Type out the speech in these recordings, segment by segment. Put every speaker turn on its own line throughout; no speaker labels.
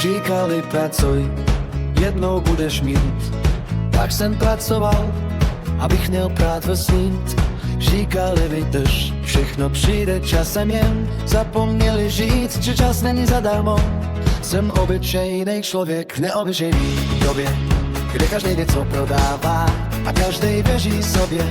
Říkali pracuj, jednou budeš mít. Tak jsem pracoval, abych měl právo snít. Říkali vydrž, všechno přijde časem jen. Zapomněli říct, že čas není zadarmo. Jsem obyčejný člověk v neobyčejný době, kde každý ví, co prodává a každý věří sobě.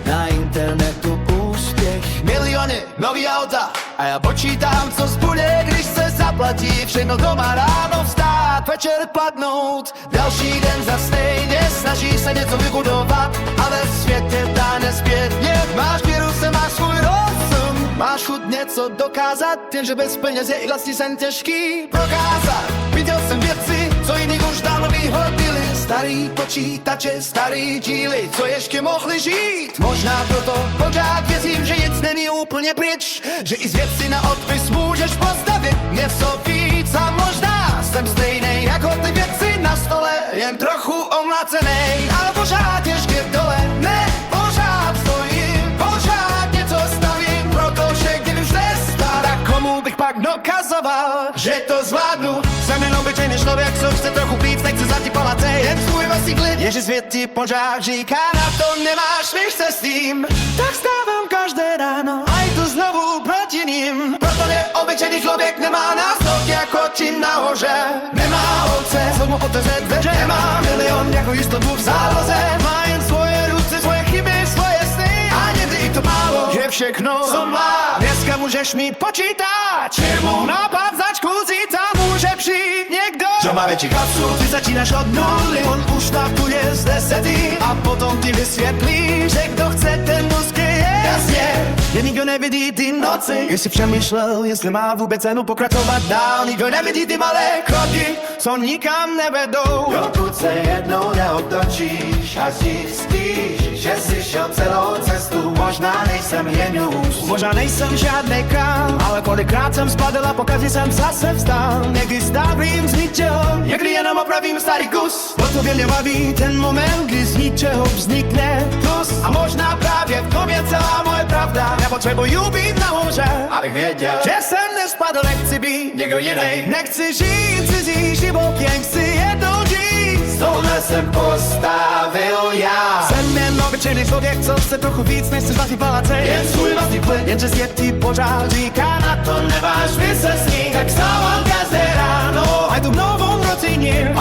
Na internetu úspěch, miliony, nový auta a já počítám, co zbude, když se zaplatí. Všechno doma ráno vstát, večer padnout, další den za stejně snaží se něco vybudovat, ale svět je táhne zpětně. Máš víru, se máš svůj rozum, máš chuť něco dokázat, jenže bez peněz je i vlastní sen těžký prokázat. Viděl jsem věci, co jiný už dávno vyhodili. Starý počítače, starý díly, co ještě mohli žít. Možná proto pořád věřím, že nic není úplně pryč, že i z věci na odpis můžeš postavit něco víc. A možná jsem stejnej jako ty věci na stole, jen trochu omlacenej, ale pořád ještě dole. Ne, pořád stojím, pořád něco stavím, protože když už nestá, tak komu bych pak dokazoval, že to zvládnu. Jsem jen obyčejný člověk, co chce trochu víc, nechce zatípovat se, jen svůj vlastní klid. Ježi svět ti pořád říká, na to nemáš, víš se s tím. Tak stávám každé ráno a jdu znovu proti ním. Proto neobyčejný člověk nemá nástok jako tím nahoře. Nemá holce, co mu otevře dveře. Nemá milion jako jistotu v záloze. Má jen svoje ruce, svoje chyby, svoje sny. A někdy i to málo je všechno, co má. Dneska můžeš mít počítač, firmu, nápad, značku, zítra může přijít někdo, že má větší kapsu. Ty začínáš od nuly, on už startuje z 10 a potom ti vysvětlí, že kdo chce, ten uspěje. Jasně, jen nikdo nevidí ty noci, jestli přemýšlel, jestli má vůbec cenu pokračovat dál. Nikdo nevidí ty malé kroky, co nikam nevedou.
Dokud se jednou neotočíš a zjistíš, že jsi šel celou cestu. Možná nejsem genius,
Možná nejsem žádnej král, ale kolikrát jsem spadl a pokaždé jsem zase vstal. Někdy stavím z ničeho, někdy jenom opravím starý kus. Proto mě baví ten moment, kdy z ničeho vznikne kus. A možná právě v tom je celá moje pravda. Nepotřebuju být nahoře,
abych věděl,
že jsem nespadl, nechci být
někdo jiný.
Nechci žít cizí život, jen chci jednou žít.
Tohle jsem postavil já.
Jsem jen obyčejný člověk, co chce trochu víc, než chceš vlastní paláce.
Jen svůj vlastní plyn,
Jenže svět ti pořád říká, na to
nemáš vy se s ním.
tak vstávám každé ráno a jdu v novou rutině.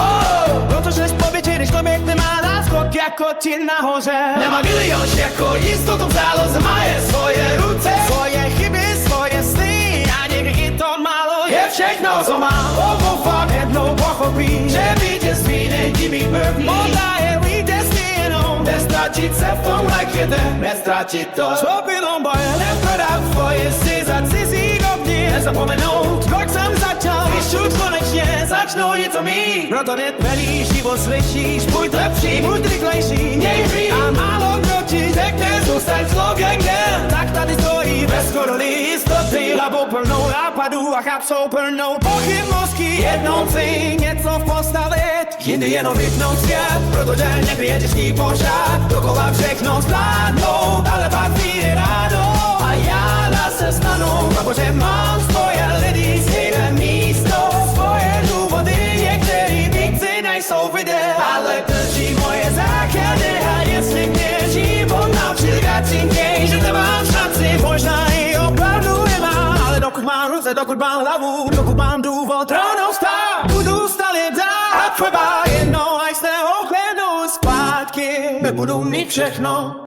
Protože obyčejný člověk nemá náskok jako ti nahoře.
Nemá milion jako jistotu v záloze, má je svoje ruce,
Svoje chyby, svoje sny a někdy i to málo je všechno, co má. Fakt jednou pochopí,
že vítězství není mít první.
možná je vítězství jenom
Nestratit se v tom like jeden, nestratit to,
co bylo moje.
neprodat svoje si za cizí obdí.
Nezapomenout, jak jsem začal,
Když už konečně začnou něco mít,
proto netvelíš, život slyšíš, buď lepší, buď rychlejší,
Nejprý.
a málo kdo ti řekne,
zůstaň člověkem.
tak tady stojí bez skoro jistoty. Hlavou plnou nápadů a chápsou plnou pochybností. Jednou si něco postavit, jindy jenom vypnout svět, protože někdy je těžký pořád dokola všechno zvládnout, ale pak vyjde ráno a já zase stanu, protože mám svoje lidi, stejné místo, svoje důvody, některý víci nejsou vidět, ale drží moje základy. A jestli mě život naučil gacinky, že nemám šanci, možná i opravdu nemám, ale dokud mám ruce, dokud mám hlavu, dokud mám důvod ráno vstát, budu stále dál a třeba jednou, až se ohlédnu zpátky, nebudu mít všechno.